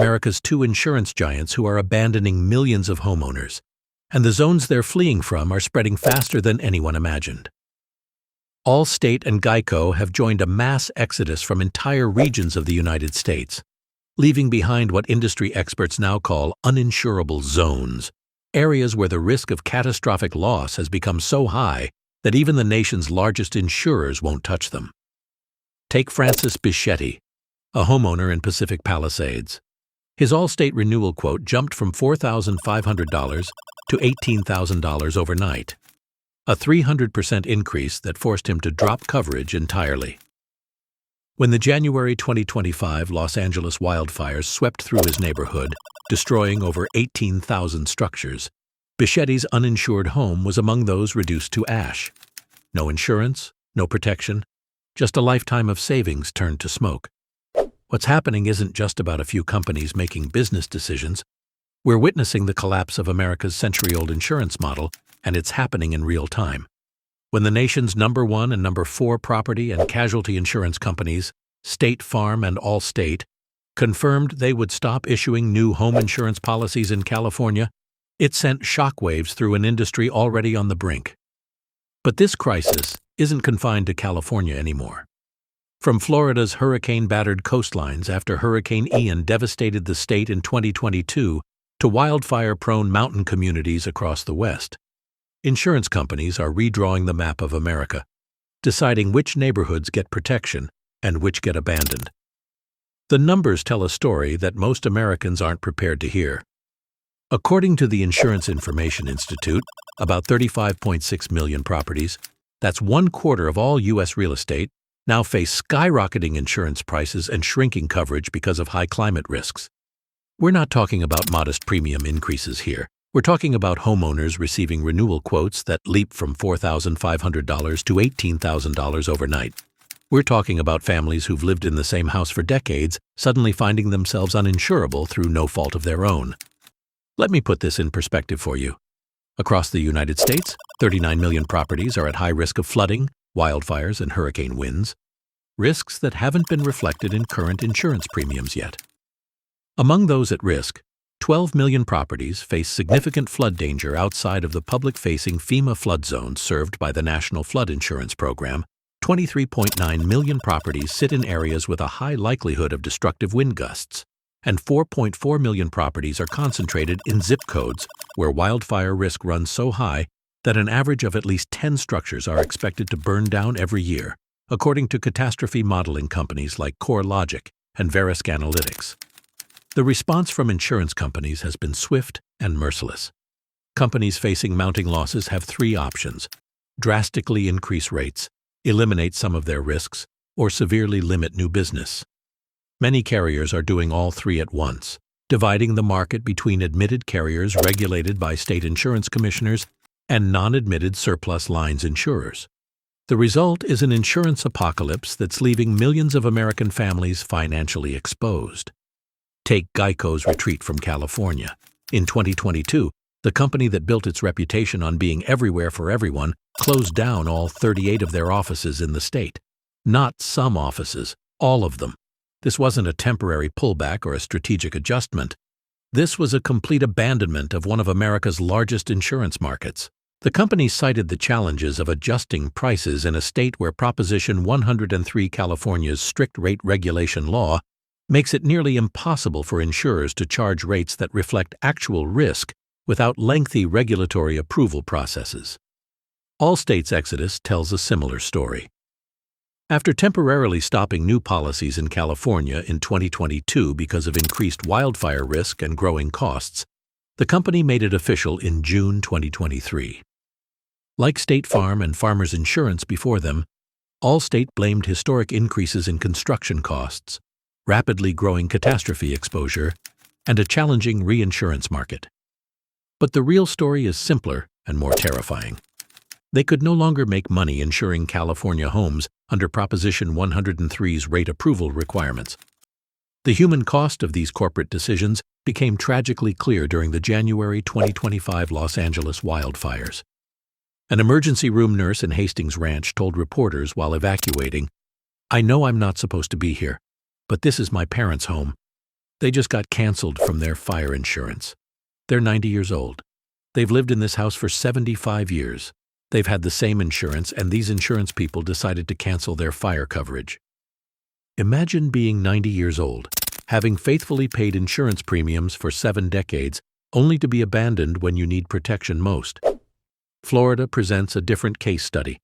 America's two insurance giants who are abandoning millions of homeowners, and the zones they're fleeing from are spreading faster than anyone imagined. Allstate and GEICO have joined a mass exodus from entire regions of the United States, leaving behind what industry experts now call uninsurable zones, areas where the risk of catastrophic loss has become so high that even the nation's largest insurers won't touch them. Take Francis Bichetti, a homeowner in Pacific Palisades. His Allstate renewal quote jumped from $4,500 to $18,000 overnight, a 300% increase that forced him to drop coverage entirely. When the January 2025 Los Angeles wildfires swept through his neighborhood, destroying over 18,000 structures, Bichetti's uninsured home was among those reduced to ash. No insurance, no protection, just a lifetime of savings turned to smoke. What's happening isn't just about a few companies making business decisions. We're witnessing the collapse of America's century-old insurance model, and it's happening in real time. When the nation's number 1 and number 4 property and casualty insurance companies, State Farm and Allstate, confirmed they would stop issuing new home insurance policies in California, it sent shockwaves through an industry already on the brink. But this crisis isn't confined to California anymore. From Florida's hurricane-battered coastlines after Hurricane Ian devastated the state in 2022 to wildfire-prone mountain communities across the West, insurance companies are redrawing the map of America, deciding which neighborhoods get protection and which get abandoned. The numbers tell a story that most Americans aren't prepared to hear. According to the Insurance Information Institute, about 35.6 million properties, that's 1/4 of all U.S. real estate, now face skyrocketing insurance prices and shrinking coverage because of high climate risks. We're not talking about modest premium increases here. We're talking about homeowners receiving renewal quotes that leap from $4,500 to $18,000 overnight. We're talking about families who've lived in the same house for decades suddenly finding themselves uninsurable through no fault of their own. Let me put this in perspective for you. Across the United States, 39 million properties are at high risk of flooding, wildfires, and hurricane winds, risks that haven't been reflected in current insurance premiums yet. Among those at risk, 12 million properties face significant flood danger outside of the public-facing FEMA flood zones served by the National Flood Insurance Program. 23.9 million properties sit in areas with a high likelihood of destructive wind gusts, and 4.4 million properties are concentrated in zip codes where wildfire risk runs so high that an average of at least 10 structures are expected to burn down every year, according to catastrophe modeling companies like CoreLogic and Verisk Analytics. The response from insurance companies has been swift and merciless. Companies facing mounting losses have 3 options: drastically increase rates, eliminate some of their risks, or severely limit new business. Many carriers are doing all 3 at once, dividing the market between admitted carriers regulated by state insurance commissioners and non-admitted surplus lines insurers. The result is an insurance apocalypse that's leaving millions of American families financially exposed. Take GEICO's retreat from California. In 2022, the company that built its reputation on being everywhere for everyone closed down all 38 of their offices in the state. Not some offices, all of them. This wasn't a temporary pullback or a strategic adjustment. This was a complete abandonment of one of America's largest insurance markets. The company cited the challenges of adjusting prices in a state where Proposition 103 California's strict rate regulation law makes it nearly impossible for insurers to charge rates that reflect actual risk without lengthy regulatory approval processes. Allstate's exodus tells a similar story. After temporarily stopping new policies in California in 2022 because of increased wildfire risk and growing costs, the company made it official in June 2023. Like State Farm and Farmers Insurance before them, Allstate blamed historic increases in construction costs, rapidly growing catastrophe exposure, and a challenging reinsurance market. But the real story is simpler and more terrifying. They could no longer make money insuring California homes under Proposition 103's rate approval requirements. The human cost of these corporate decisions became tragically clear during the January 2025 Los Angeles wildfires. An emergency room nurse in Hastings Ranch told reporters while evacuating, "I know I'm not supposed to be here, but this is my parents' home. They just got canceled from their fire insurance. They're 90 years old. They've lived in this house for 75 years. They've had the same insurance, and these insurance people decided to cancel their fire coverage. Imagine being 90 years old, having faithfully paid insurance premiums for 7 decades, only to be abandoned when you need protection most. Florida presents a different case study,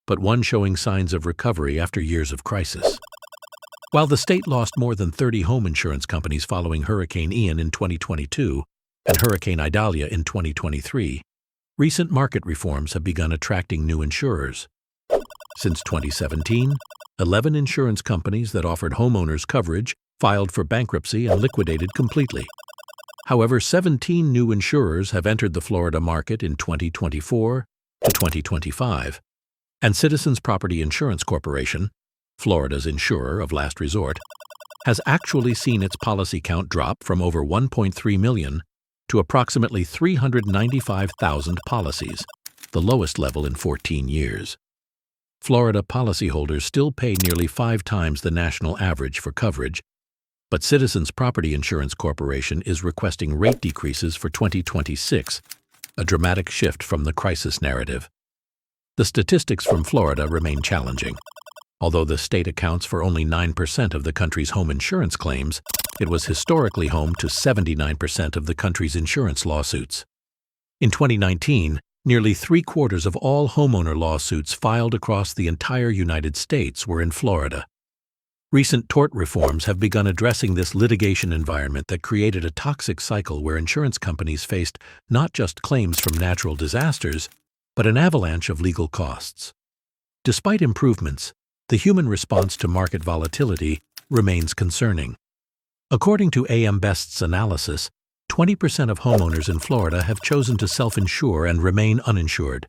but one showing signs of recovery after years of crisis. While the state lost more than 30 home insurance companies following Hurricane Ian in 2022 and Hurricane Idalia in 2023, recent market reforms have begun attracting new insurers. Since 2017, 11 insurance companies that offered homeowners coverage filed for bankruptcy and liquidated completely. However, 17 new insurers have entered the Florida market in 2024 to 2025, and Citizens Property Insurance Corporation, Florida's insurer of last resort, has actually seen its policy count drop from over 1.3 million to approximately 395,000 policies, the lowest level in 14 years. Florida policyholders still pay nearly 5 times the national average for coverage, but Citizens Property Insurance Corporation is requesting rate decreases for 2026, a dramatic shift from the crisis narrative. The statistics from Florida remain challenging. Although the state accounts for only 9% of the country's home insurance claims, it was historically home to 79% of the country's insurance lawsuits. In 2019, nearly 3/4 of all homeowner lawsuits filed across the entire United States were in Florida. Recent tort reforms have begun addressing this litigation environment that created a toxic cycle where insurance companies faced not just claims from natural disasters, but an avalanche of legal costs. Despite improvements, the human response to market volatility remains concerning. According to AM Best's analysis, 20% of homeowners in Florida have chosen to self-insure and remain uninsured.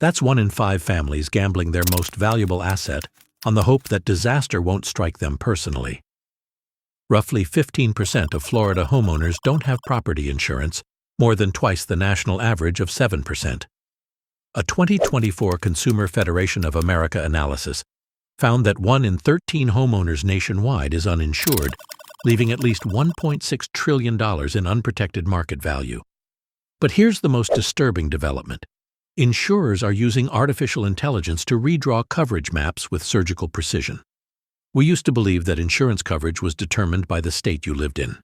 That's 1 in 5 families gambling their most valuable asset on the hope that disaster won't strike them personally. Roughly 15% of Florida homeowners don't have property insurance, more than twice the national average of 7%. A 2024 Consumer Federation of America analysis found that 1 in 13 homeowners nationwide is uninsured, leaving at least $1.6 trillion in unprotected market value. But here's the most disturbing development. Insurers are using artificial intelligence to redraw coverage maps with surgical precision. We used to believe that insurance coverage was determined by the state you lived in.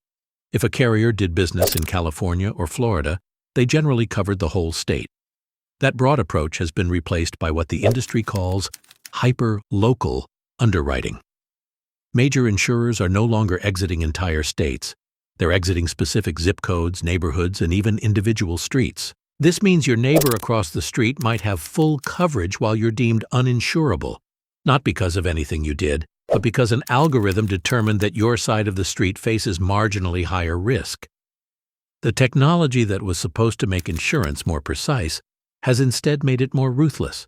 If a carrier did business in California or Florida, they generally covered the whole state. That broad approach has been replaced by what the industry calls hyper-local underwriting. Major insurers are no longer exiting entire states. They're exiting specific zip codes, neighborhoods, and even individual streets. This means your neighbor across the street might have full coverage while you're deemed uninsurable, not because of anything you did, but because an algorithm determined that your side of the street faces marginally higher risk. The technology that was supposed to make insurance more precise has instead made it more ruthless,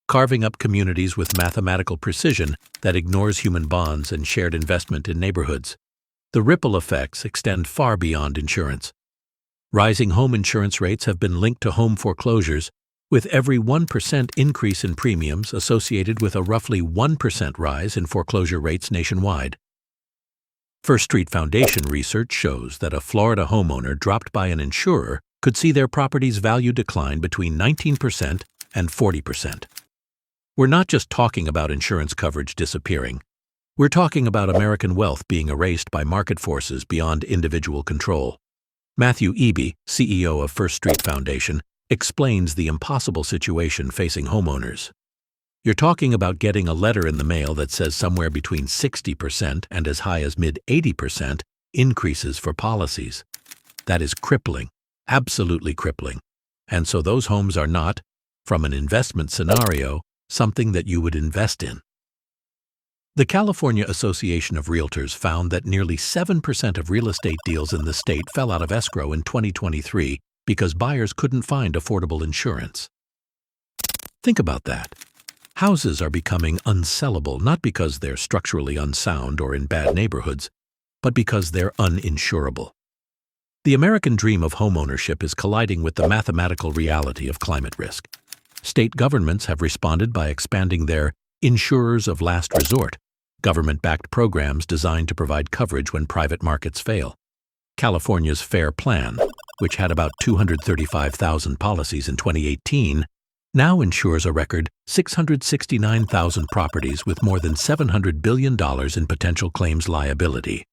carving up communities with mathematical precision that ignores human bonds and shared investment in neighborhoods. The ripple effects extend far beyond insurance. Rising home insurance rates have been linked to home foreclosures, with every 1% increase in premiums associated with a roughly 1% rise in foreclosure rates nationwide. First Street Foundation research shows that a Florida homeowner dropped by an insurer could see their property's value decline between 19% and 40%. We're not just talking about insurance coverage disappearing. We're talking about American wealth being erased by market forces beyond individual control. Matthew Eby, CEO of First Street Foundation, explains the impossible situation facing homeowners. You're talking about getting a letter in the mail that says somewhere between 60% and as high as mid-80% increases for policies. That is crippling, absolutely crippling. And so those homes are not, from an investment scenario, something that you would invest in. The California Association of Realtors found that nearly 7% of real estate deals in the state fell out of escrow in 2023 because buyers couldn't find affordable insurance. Think about that. Houses are becoming unsellable not because they're structurally unsound or in bad neighborhoods, but because they're uninsurable. The American dream of homeownership is colliding with the mathematical reality of climate risk. State governments have responded by expanding their insurers of last resort government-backed programs designed to provide coverage when private markets fail. California's FAIR Plan, which had about 235,000 policies in 2018, now insures a record 669,000 properties with more than $700 billion in potential claims liability.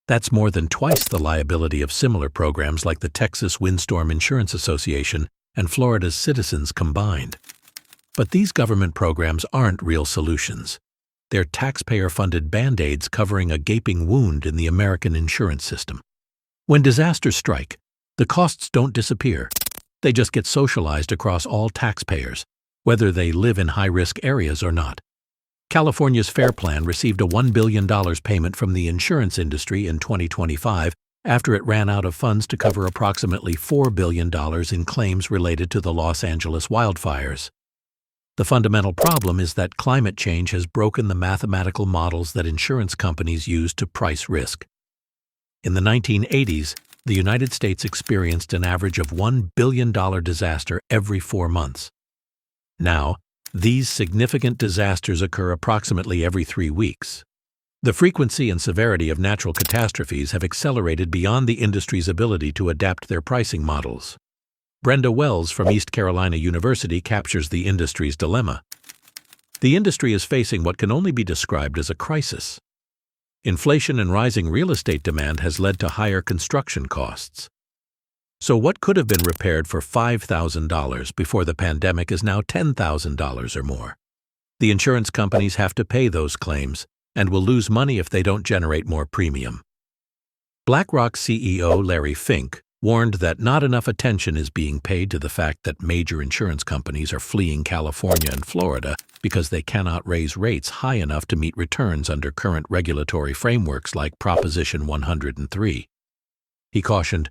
That's more than twice the liability of similar programs like the Texas Windstorm Insurance Association and Florida's Citizens combined. But these government programs aren't real solutions. They're taxpayer-funded Band-Aids covering a gaping wound in the American insurance system. When disasters strike, the costs don't disappear. They just get socialized across all taxpayers, whether they live in high-risk areas or not. California's FAIR Plan received a $1 billion payment from the insurance industry in 2025 after it ran out of funds to cover approximately $4 billion in claims related to the Los Angeles wildfires. The fundamental problem is that climate change has broken the mathematical models that insurance companies use to price risk. In the 1980s, the United States experienced an average of $1 billion disaster every 4 months. Now, these significant disasters occur approximately every 3 weeks. The frequency and severity of natural catastrophes have accelerated beyond the industry's ability to adapt their pricing models. Brenda Wells from East Carolina University captures the industry's dilemma. The industry is facing what can only be described as a crisis. Inflation and rising real estate demand has led to higher construction costs. So what could have been repaired for $5,000 before the pandemic is now $10,000 or more. The insurance companies have to pay those claims and will lose money if they don't generate more premium. BlackRock CEO Larry Fink warned that not enough attention is being paid to the fact that major insurance companies are fleeing California and Florida because they cannot raise rates high enough to meet returns under current regulatory frameworks like Proposition 103. He cautioned,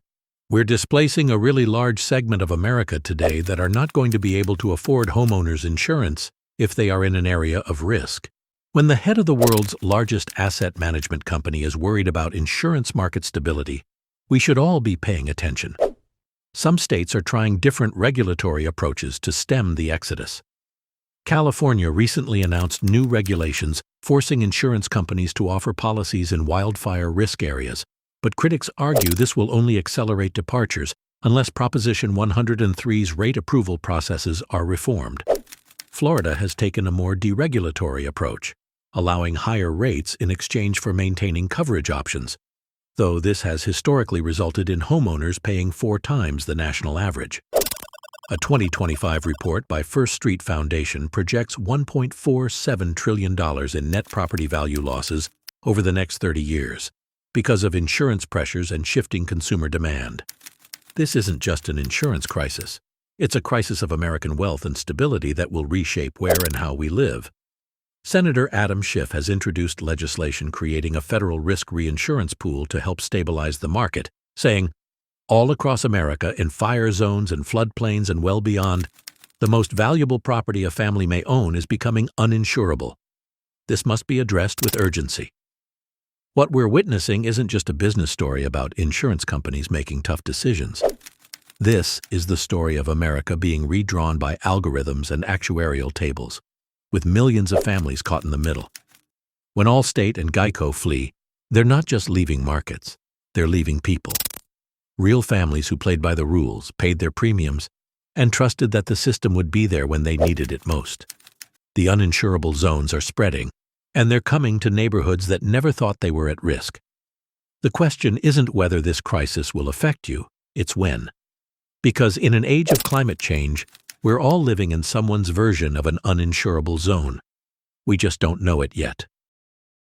"We're displacing a really large segment of America today that are not going to be able to afford homeowners insurance if they are in an area of risk." When the head of the world's largest asset management company is worried about insurance market stability, we should all be paying attention. Some states are trying different regulatory approaches to stem the exodus. California recently announced new regulations forcing insurance companies to offer policies in wildfire risk areas, but critics argue this will only accelerate departures unless Proposition 103's rate approval processes are reformed. Florida has taken a more deregulatory approach, allowing higher rates in exchange for maintaining coverage options, though this has historically resulted in homeowners paying 4 times the national average. A 2025 report by First Street Foundation projects $1.47 trillion in net property value losses over the next 30 years because of insurance pressures and shifting consumer demand. This isn't just an insurance crisis. It's a crisis of American wealth and stability that will reshape where and how we live. Senator Adam Schiff has introduced legislation creating a federal risk reinsurance pool to help stabilize the market, saying, "All across America, in fire zones and floodplains and well beyond, the most valuable property a family may own is becoming uninsurable. This must be addressed with urgency." What we're witnessing isn't just a business story about insurance companies making tough decisions. This is the story of America being redrawn by algorithms and actuarial tables, with millions of families caught in the middle. When Allstate and GEICO flee, they're not just leaving markets, they're leaving people. Real families who played by the rules, paid their premiums, and trusted that the system would be there when they needed it most. The uninsurable zones are spreading, and they're coming to neighborhoods that never thought they were at risk. The question isn't whether this crisis will affect you, it's when. Because in an age of climate change, we're all living in someone's version of an uninsurable zone. We just don't know it yet.